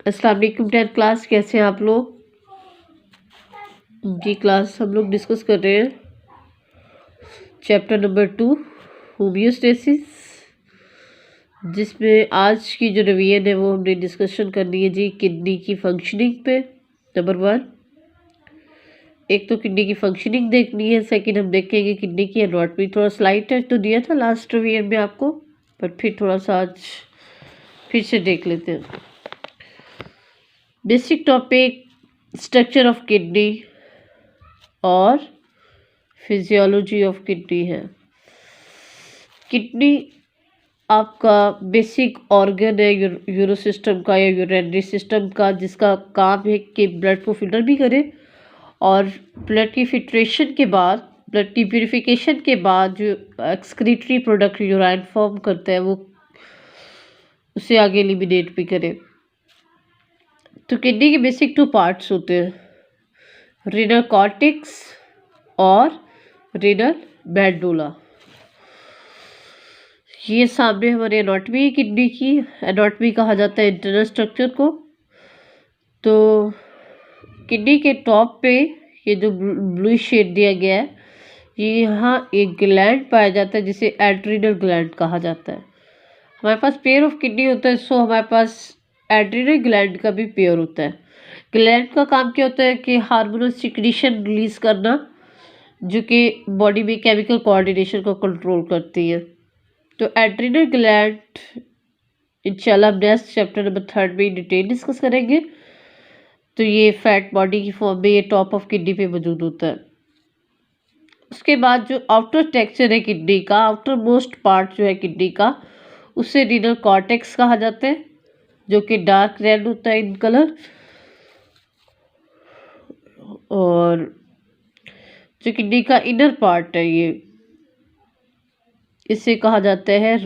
अस्सलाम वालेकुम 10th class, कैसे हैं आप लोग? जी क्लास हम लोग डिस्कस कर रहे हैं चैप्टर नंबर 2 होमियोस्टेसिस, जिसमें आज की जो रिवीजन है वो हमने डिस्कशन करनी है जी किडनी की फंक्शनिंग पे। नंबर 1, एक तो किडनी की फंक्शनिंग देखनी है। सेकंड हम देखेंगे किडनी की एनाटॉमी। थोड़ा स्लाइड टच तो दिया था लास्ट रिवीजन में आपको, पर फिर थोड़ा सा आज फिर से देख लेते हैं। Basic topic, structure of kidney और फिजियोलॉजी ऑफ किडनी है। किडनी आपका बेसिक ऑर्गन है यूरो सिस्टम का या यूरिनरी सिस्टम का, जिसका काम है कि ब्लड को फिल्टर भी करे और ब्लड की फिल्ट्रेशन के बाद, ब्लड की प्यूरिफिकेशन के बाद जो एक्सक्रीटरी प्रोडक्ट यूराइन फॉर्म करता है वो उसे आगे एलिमिनेट भी करे। तो किडनी के बेसिक 2 पार्ट्स होते हैं, रीनल कॉर्टेक्स और रीनल मेडुला। ये सामने हमारी एनाटॉमी है किडनी की। एनाटॉमी कहा जाता है इंटरनल स्ट्रक्चर को। तो किडनी के टॉप पे ये जो ब्लू शेड दिया गया है, ये यहाँ एक ग्लैंड पाया जाता है जिसे एड्रिनल ग्लैंड कहा जाता है। हमारे पास पेयर ऑफ किडनी होता है, सो हमारे पास एड्रिनल ग्लैंड का भी पेयर होता है। ग्लैंड का काम क्या होता है कि हार्मोनल सिक्रीशन रिलीज करना, जो कि बॉडी में केमिकल कोऑर्डिनेशन को कंट्रोल करती है। तो एड्रिनल ग्लैंड इंशाल्लाह हम नेक्स्ट चैप्टर नंबर 3 में डिटेल डिस्कस करेंगे। तो ये फैट बॉडी की फॉर्म में ये टॉप ऑफ किडनी पे मौजूद होता है। उसके बाद जो आउटर टेक्सचर है किडनी का, आउटर मोस्ट पार्ट जो है किडनी का, उसे रीनल कॉर्टेक्स कहा जाता है, जो कि डार्क रेड होता है इन कलर। और जो किडनी का इनर पार्ट है ये, इसे कहा जाता है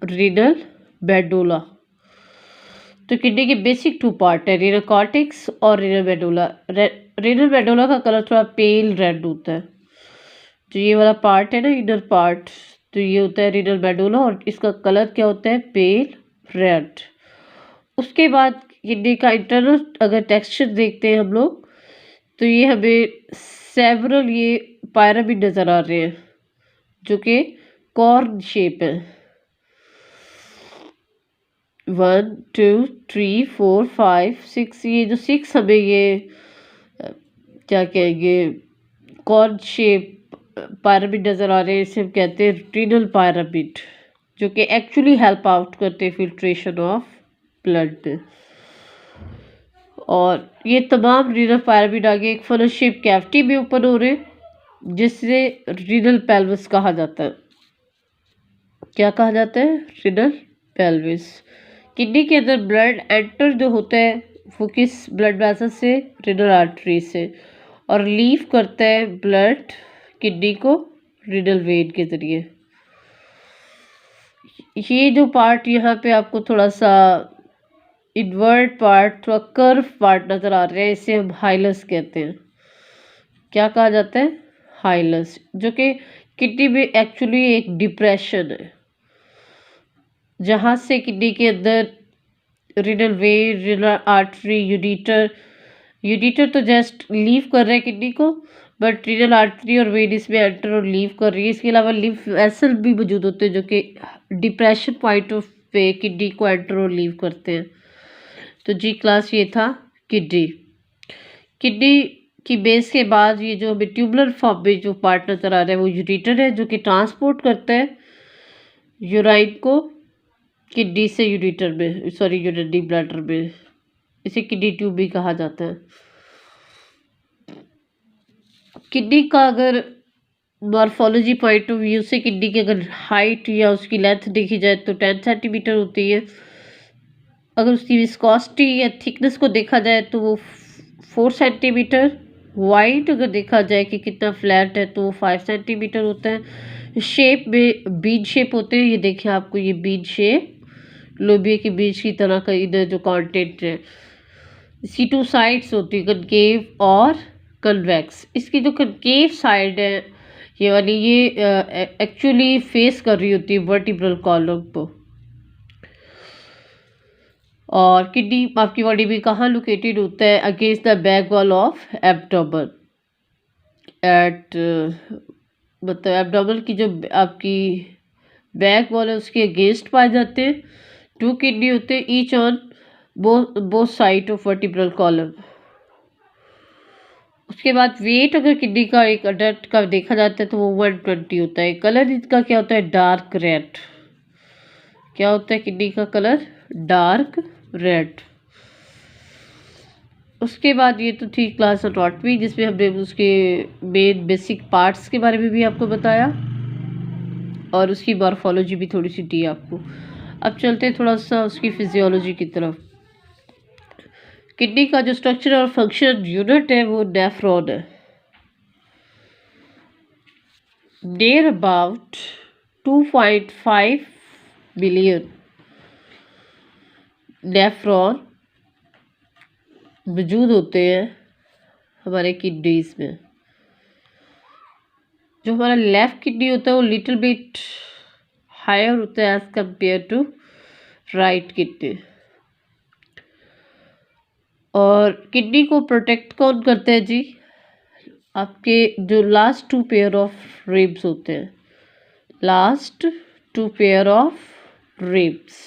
रीनल मेडुला। तो किडनी के बेसिक 2 पार्ट है, रीनल कॉर्टेक्स और रीनल मेडुला। रीनल मेडुला का कलर थोड़ा पेल रेड होता है। जो ये वाला पार्ट है ना, इनर पार्ट, तो ये होता है रीनल मेडुला और इसका कलर क्या होता है, पेल रेड। उसके बाद किडनी का इंटरनल अगर टेक्सचर देखते हैं हम लोग, तो ये हमें सेवरल ये पिरामिड नज़र आ रहे हैं जो कि कॉर्न शेप है। 1 2 3 4 5 6, ये जो 6 हमें ये क्या कहेंगे कॉर्न शेप पिरामिड नज़र आ रहे हैं, इसे हम कहते हैं रीनल पिरामिड, जो कि एक्चुअली हेल्प आउट करते हैं फिल्ट्रेशन ऑफ ब्लड में। और ये तमाम रीनल पिरामिड आगे एक फनल शेप कैविटी में ओपन हो रहे हैं, जिससे रीनल पेल्विस कहा जाता है। क्या कहा जाता है, रीनल पेल्विस। किडनी के अंदर ब्लड एंटर जो होता है वो किस ब्लड वेसल से, रीनल आर्टरी से, और लीव करता है ब्लड किडनी को रीनल वेन के जरिए। ये जो पार्ट यहाँ पे आपको थोड़ा सा इनवर्ट पार्ट, थोड़ा कर्व पार्ट नजर आ रहा है, इसे हम हाइलस कहते हैं। क्या कहा जाता है, हाइलस, जो कि किडनी में एक्चुअली एक डिप्रेशन है, जहाँ से किडनी के अंदर रीनल वेन, रीनल आर्टरी, यूडिटर तो जस्ट लीव कर रहा है किडनी को, बट रीनल आर्टरी और वेन इसमें एंटर और लीव कर रही है। इसके अलावा लिम्फ वेसल भी मौजूद होते हैं जो कि डिप्रेशन पॉइंट ऑफ पे किडनी को एंटर और लीव करते हैं। तो जी क्लास ये था किडनी। किडनी की बेस के बाद ये जो हमें ट्यूबुलर फॉर्म में जो पार्ट नजर आ रहा है वो यूडिटर है, जो कि ट्रांसपोर्ट करता है यूराइन को किडनी से यूडिटर में, सॉरी यूरिनरी ब्लैडर में। इसे किडनी ट्यूब भी कहा जाता है। किडनी का अगर मॉर्फोलॉजी पॉइंट ऑफ व्यू से किडनी की अगर हाइट या उसकी लेंथ देखी जाए तो 10 सेंटीमीटर होती है। अगर उसकी विस्कोसिटी या थिकनेस को देखा जाए तो वो 4 सेंटीमीटर। वाइड अगर देखा जाए कि कितना फ्लैट है तो वो 5 सेंटीमीटर होता है। शेप में बीज शेप होते हैं, ये देखिए आपको ये बीज शेप, लोबिया के बीज की तरह का इधर जो कंटेंट है। इसकी 2 साइड्स होती है, कनकेव और कन्वेक्स। इसकी जो कनकेव साइड है ये वाली, ये एक्चुअली फेस कर रही होती है वर्टिब्रल कॉलम को, और किडनी आपकी बॉडी में कहाँ लोकेटेड होता है? Against the back wall of abdomen at मतलब एब्डोमेन की जो आपकी बैक वॉल है उसके अगेंस्ट पाए जाते हैं। 2 किडनी होते हैं each on both side of vertebral column. उसके बाद वेट अगर किडनी का एक अडल्ट का देखा जाता है तो वो 120 होता है। कलर इसका क्या होता है? Dark red. क्या होता है किडनी का कलर? Dark red. उसके बाद ये तो थी क्लास एनाटॉमी जिसमें हमने उसके मेन बेसिक पार्ट्स के बारे में भी आपको बताया और उसकी मॉर्फोलॉजी भी थोड़ी सी दी आपको। अब चलते हैं थोड़ा सा उसकी फिजियोलॉजी की तरफ। किडनी का जो स्ट्रक्चर और फंक्शन यूनिट है वो नेफ्रॉन है। नियर अबाउट 2.5 बिलियन नेफ्रॉन मौजूद होते हैं हमारे किडनीज में। जो हमारा लेफ्ट किडनी होता है वो लिटिल बिट हायर होता है as compare to right kidney. और किडनी को प्रोटेक्ट कौन करते हैं जी? आपके जो लास्ट 2 पेयर ऑफ रिब्स होते हैं, last 2 pair of ribs.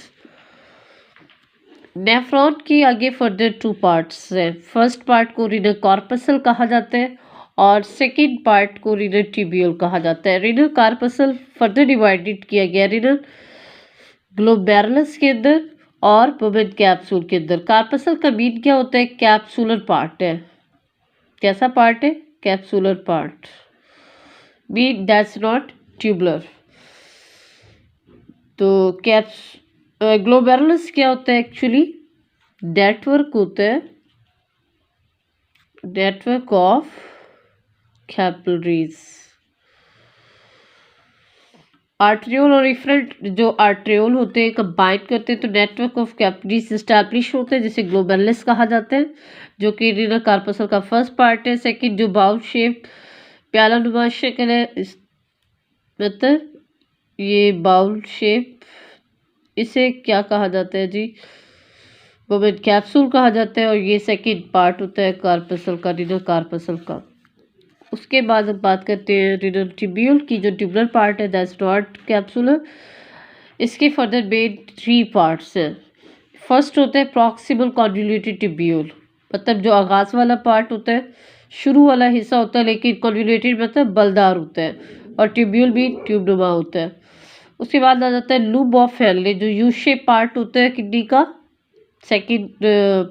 Nephron की आगे फर्दर 2 पार्ट्स हैं। फर्स्ट पार्ट को रीनल कॉर्पसल कहा जाता है और सेकेंड पार्ट को रीनल ट्यूब्यूल कहा जाता है। रीनल कॉर्पसल फर्दर डिवाइडेड किया गया रीनल ग्लोमेरुलस के अंदर और बोमेन कैप्सूल के अंदर। कार्पसल का मीन क्या होता है? कैप्सूलर पार्ट है। कैसा पार्ट है? Capsular part. Mean that's not tubular. तो ग्लोमेरुलस क्या होता है? एक्चुअली नेटवर्क होता है, नेटवर्क ऑफ कैपिलरीज। आर्ट्रियोल और इफरेंट जो आर्ट्रियोल होते हैं कंबाइन करते हैं तो नेटवर्क ऑफ कैपिलरीज एस्टैब्लिश होते हैं जिसे ग्लोमेरुलस कहा जाता है, जो कि रीनल कॉर्पसल का फर्स्ट पार्ट है। सेकंड जो बाउल शेप प्यालानुमा शक्ल है, मतलब ये बाउल शेप, इसे क्या कहा जाता है जी? बोमेन कैप्सूल कहा जाता है और ये सेकंड पार्ट होता है कॉर्पसल का, रीनल कॉर्पसल का। उसके बाद हम बात करते हैं रीनल ट्यूब्यूल की, जो ट्यूबुलर पार्ट है दैट्स नॉट कैप्सूलर। इसके फर्दर मेन 3 पार्ट्स हैं। फर्स्ट होता है प्रॉक्सिमल कॉन्वोल्यूटेड ट्यूब्यूल, मतलब जो आगाज वाला पार्ट होता है, शुरू वाला हिस्सा होता है, लेकिन कॉन्वोल्यूटेड मतलब बलदार होता है, और ट्यूब्यूल भी ट्यूबनुमा होता है। उसके बाद आ जाता है लूब ऑफ हेनले, जो यू शेप पार्ट होता है किडनी का, सेकंड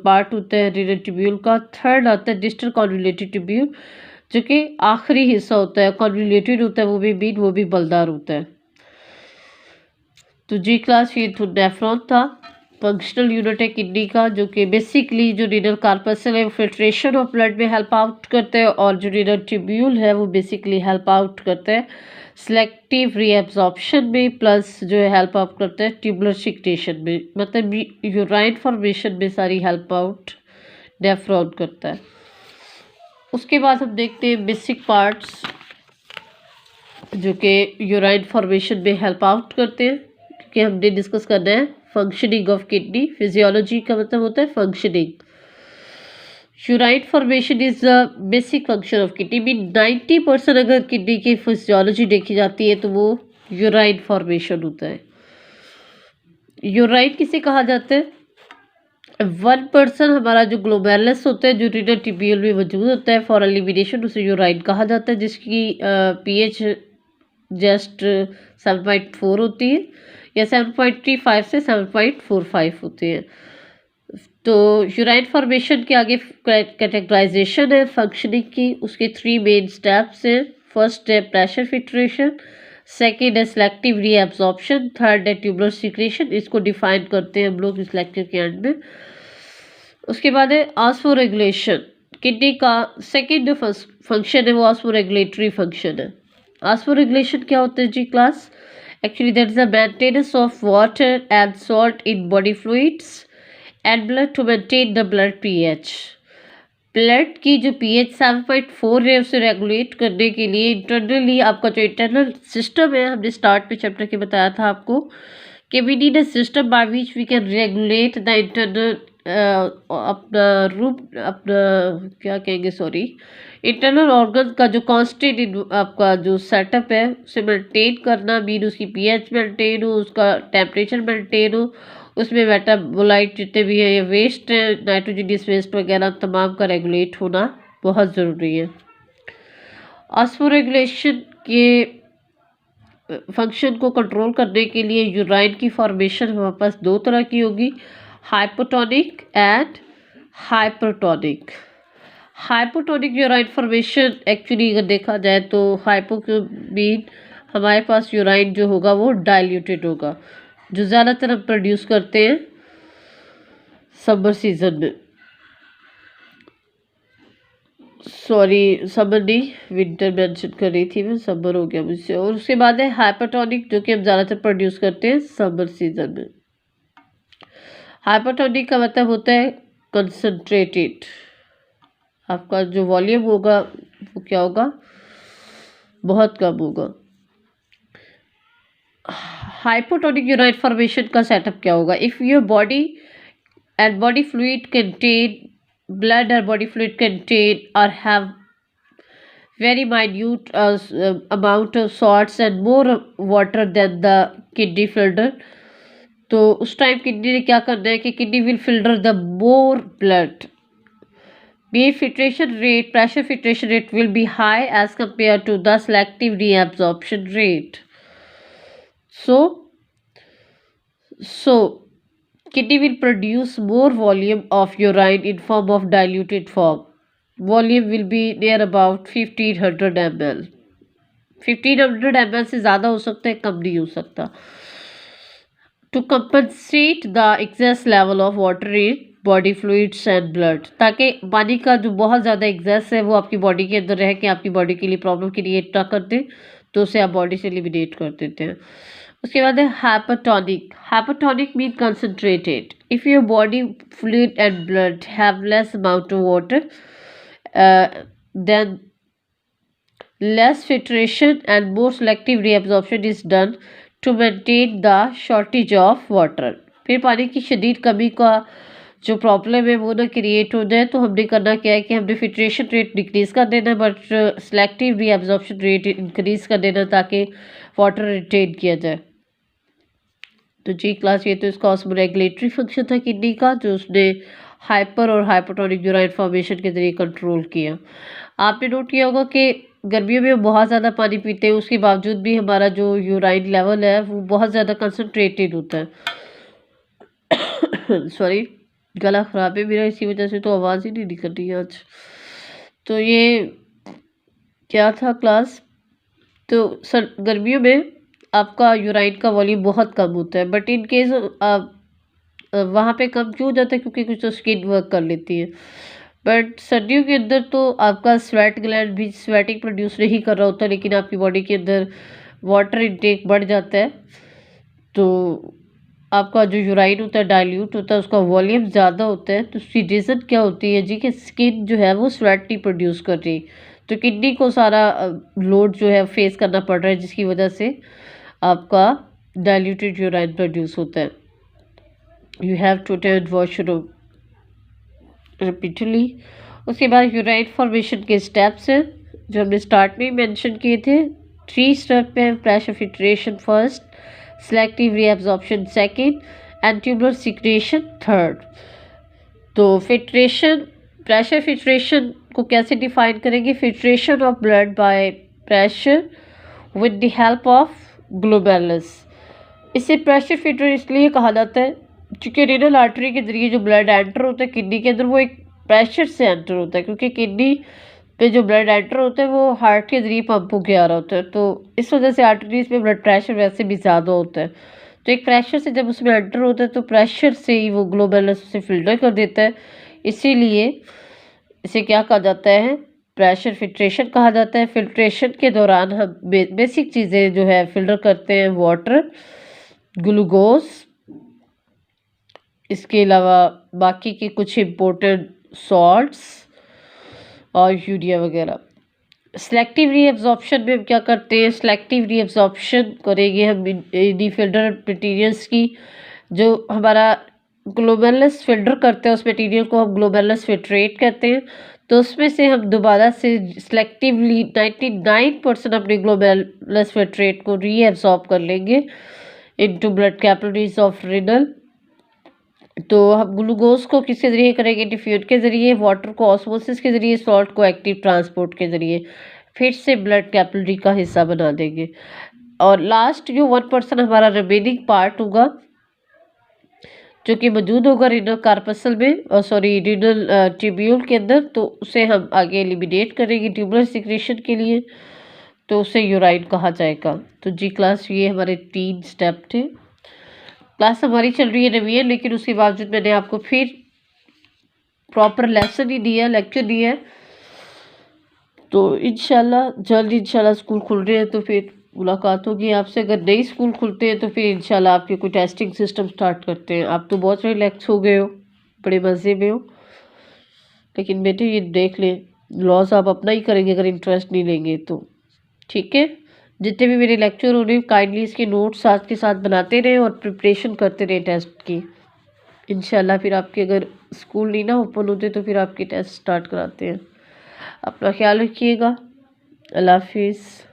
पार्ट होता है रीनल ट्यूब्यूल का। थर्ड आता है डिस्टल कॉन्वोल्यूटेड ट्यूब्यूल, जो कि आखिरी हिस्सा होता है, कॉन्वोल्यूटेड होता है, वो भी बलदार होता है। तो जी क्लास ये तो नेफ्रॉन था, फंक्शनल यूनिट है किडनी का, जो कि बेसिकली जो रीनल कॉर्पसल है वो फिल्ट्रेशन ऑफ ब्लड में हेल्प आउट करते हैं, और जो रीनल ट्यूब्यूल है वो बेसिकली हेल्प आउट करते हैं सिलेक्टिव रीएब्जॉर्प्शन में, प्लस जो है हेल्प आउट करते हैं ट्यूबुलर सिक्रेशन में, मतलब यूराइन फॉर्मेशन में सारी हेल्प आउट नेफ्रॉन करता है। उसके बाद हम देखते हैं बेसिक पार्ट्स जो कि यूराइन फॉर्मेशन में हेल्प आउट करते हैं, क्योंकि हमने डिस्कस करना है फंक्शनिंग ऑफ किडनी। फिजियोलॉजी का मतलब होता है functioning. Urine formation is the basic function of kidney. Mean 90% अगर किडनी की फिजियोलॉजी देखी जाती है तो वो यूराइन फॉर्मेशन होता है। यूराइन किसे कहा जाता है? 1% हमारा जो ग्लोमेरुलस होता है, जो रीनल ट्यूब्यूल में मौजूद होता है फॉर एलिमिनेशन, उसे यूराइन कहा जाता है, जिसकी पीएच जस्ट 7.4 होती है, या 7.35 से 7.45 होती है। तो यूराइन फॉर्मेशन के आगे कैटेगराइजेशन है फंक्शनिंग की, उसके 3 मेन स्टेप्स हैं। फर्स्ट है प्रेशर फिल्ट्रेशन, सेकेंड है सिलेक्टिव रीएब्जॉर्प्शन, थर्ड है ट्यूबुलर सिक्रेशन। इसको डिफाइन करते हैं हम लोग इस लेक्चर के एंड में। उसके बाद है ऑस्मोरेगुलेशन। किडनी का सेकेंड जो फंक्शन है वो ऑस्मोरेगुलेटरी फंक्शन है। ऑस्मोरेगुलेशन क्या होता है जी class? Actually that is the maintenance of water and salt in body fluids and blood to maintain the blood pH. Blood की जो पीएच 7.4 है उसे रेगुलेट करने के लिए इंटरनली आपका जो इंटरनल सिस्टम है, हमने स्टार्ट में चैप्टर के बताया था आपको कि we need a system by which we can regulate the internal अपना रूम अपना क्या कहेंगे सॉरी इंटरनल ऑर्गन का जो कांस्टेंट आपका जो सेटअप है उसे मेंटेन करना, मीन उसकी पीएच मेंटेन हो, उसका टेम्परेचर मेंटेन हो, उसमें मेटाबोलाइट जितने भी है या वेस्ट है नाइट्रोजनियस वेस्ट वगैरह तमाम का रेगुलेट होना बहुत ज़रूरी है। ऑस्मोरेगुलेशन के फंक्शन को कंट्रोल करने के लिए यूराइन की फॉर्मेशन हमारे पास दो तरह की होगी, hypotonic and hypertonic. Hypotonic urine formation actually अगर देखा जाए तो हाइपो के मीन हमारे पास यूराइन जो होगा वो डाइल्यूटेड होगा, जो ज़्यादातर हम प्रोड्यूस करते हैं समर सीजन में, सॉरी समर नहीं विंटर मेंशन कर रही थी मैं, समर हो गया मुझसे। और उसके बाद है हाइपरटोनिक जो कि हम ज़्यादातर प्रोड्यूस करते हैं समर सीजन में। हाइपरटोनिक का मतलब होता है कंसंट्रेटेड, आपका जो वॉल्यूम होगा वो क्या होगा, बहुत कम होगा। हाइपोटोनिक यूराइन फॉर्मेशन का सेटअप क्या होगा, if your body and body fluid contain blood or body fluid contain or have very minute amount of salts and more water than the kidney filter, तो उस टाइम किडनी ने क्या करना है कि kidney will filter the more blood, be filtration rate pressure filtration rate will be high as compare to the selective reabsorption rate. so kidney will produce more volume of urine in form of diluted form. Volume will be near about 1500 ml. 1500 ml से ज़्यादा हो सकता है, कम नहीं हो सकता। To compensate the excess level of water in body fluids and blood, ताकि पानी का जो बहुत ज़्यादा excess है वो आपकी बॉडी के अंदर रह के आपकी बॉडी के लिए प्रॉब्लम क्रिएट ना कर दे, तो उसे आप बॉडी से एलिमिनेट कर देते हैं। उसके बाद है hypotonic. Hypotonic mean concentrated, if your body fluid and blood have less amount of water then less filtration and more selective reabsorption is done to maintain the shortage of water. फिर पानी की शदीद कमी का जो प्रॉब्लम है वो ना क्रिएट हो जाए, तो हमने करना क्या है कि हमने फिल्ट्रेशन रेट डिक्रीज कर देना but selective reabsorption rate increase कर देना ताकि वाटर रिटेन किया जाए। तो जी क्लास ये तो इसका ऑस्मोरेगुलेटरी फंक्शन था किडनी का, जो उसने हाइपर और हाइपोटोनिक यूराइन फॉर्मेशन के जरिए कंट्रोल किया। आपने नोट किया होगा कि गर्मियों में बहुत ज़्यादा पानी पीते हैं, उसके बावजूद भी हमारा जो यूराइन लेवल है वो बहुत ज़्यादा कंसनट्रेटेड होता है। सॉरी गला ख़राब है मेरा, इसी वजह से तो आवाज़ ही नहीं निकल रही है आज। तो ये क्या था क्लास, तो सर गर्मियों में आपका यूराइन का वॉल्यूम बहुत कम होता है, बट इन केस वहाँ पे कम क्यों हो जाता है क्योंकि कुछ तो स्किन वर्क कर लेती है, बट सर्दियों के अंदर तो आपका स्वेट ग्लैंड भी स्वेटिंग प्रोड्यूस नहीं कर रहा होता, लेकिन आपकी बॉडी के अंदर वाटर इनटेक बढ़ जाता है, तो आपका जो यूराइन होता है डाइल्यूट होता है, उसका वॉल्यूम ज़्यादा होता है। तो उसकी रीज़न क्या होती है जी कि स्किन जो है वो स्वेट नहीं प्रोड्यूस कर रही, तो किडनी को सारा लोड जो है फेस करना पड़ रहा है, जिसकी वजह से आपका डाइल्यूटेड यूराइन प्रोड्यूस होता है। You have to attend washroom repeatedly. उसके बाद यूराइन फॉर्मेशन के स्टेप्स हैं जो हमने स्टार्ट में मेंशन किए थे। 3 स्टेप हैं, pressure filtration first, selective reabsorption second and tubular secretion third. तो फिल्ट्रेशन, प्रेशर फिल्ट्रेशन को कैसे डिफाइन करेंगे, filtration of blood by pressure with the help of glomerulus. इसे प्रेशर फिल्टर इसलिए कहा जाता है क्योंकि रेनल आर्टरी के जरिए जो ब्लड एंटर होता है किडनी के अंदर वो एक प्रेशर से एंटर होता है, क्योंकि किडनी पे जो ब्लड एंटर होता है वो हार्ट के जरिए पंप होके आ रहा होता है, तो इस वजह से आर्टरीज में ब्लड प्रेशर वैसे भी ज़्यादा होता है। तो एक प्रेशर से जब उसमें एंटर होता है तो प्रेशर से ही वो ग्लोमेरुलस उसे फिल्टर कर देता है, इसीलिए इसे क्या कहा जाता है, प्रेशर फिल्ट्रेशन कहा जाता है। फिल्ट्रेशन के दौरान हम बेसिक चीज़ें जो है फिल्टर करते हैं, वाटर, ग्लूकोज, इसके अलावा बाकी के कुछ इम्पोर्टेंट सॉल्ट्स और यूरिया वगैरह। सेलेक्टिव रीअब्जॉर्प्शन में हम क्या करते हैं, सेलेक्टिव रीअब्जॉर्प्शन करेंगे हम इन फिल्टर मटेरियल्स की। जो हमारा ग्लोमेरुलस फिल्टर करते हैं उस मटेरियल को हम ग्लोमेरुलस फिल्ट्रेट कहते हैं। तो उसमें से हम दोबारा से सेलेक्टिवली 99% अपने ग्लोमेरुलस फिल्ट्रेट को रीअब्जॉर्ब कर लेंगे into blood capillaries of renal. तो हम ग्लूकोज को किसके ज़रिए करेंगे, डिफ्यूज के ज़रिए, वाटर को ऑस्मोसिस के ज़रिए, सॉल्ट को एक्टिव ट्रांसपोर्ट के ज़रिए, फिर से ब्लड कैपिलरी का हिस्सा बना देंगे। और लास्ट जो 1% हमारा रिमेनिंग पार्ट होगा जो कि मौजूद होगा रीनल कार्पसल में और सॉरी रीनल ट्यूब्यूल के अंदर, तो उसे हम आगे एलिमिनेट करेंगे ट्यूबुलर सिक्रेशन के लिए, तो उसे यूराइन कहा जाएगा। तो जी क्लास ये हमारे 3 स्टेप थे। क्लास हमारी चल रही है रिवीजन, लेकिन उसके बावजूद मैंने आपको फिर प्रॉपर लेसन ही दिया, लेक्चर दिया है। तो इंशाल्लाह जल्द इंशाल्लाह स्कूल खुल रहे हैं तो फिर मुलाकात होगी आपसे। अगर नई स्कूल खुलते हैं तो फिर इंशाल्लाह आपके कोई टेस्टिंग सिस्टम स्टार्ट करते हैं। आप तो बहुत रिलैक्स हो गए हो, बड़े मज़े में हो, लेकिन बेटे ये देख लें लॉस आप अपना ही करेंगे अगर इंटरेस्ट नहीं लेंगे तो। ठीक है, जितने भी मेरे लेक्चर हो रहे हैं काइंडली इसके नोट्स साथ के साथ बनाते रहें और प्रिपरेशन करते रहें टेस्ट की। इंशाल्लाह फिर आपके अगर स्कूल नहीं ना ओपन होते तो फिर आपके टेस्ट स्टार्ट कराते हैं। अपना ख्याल रखिएगा। अल्लाह हाफिज़।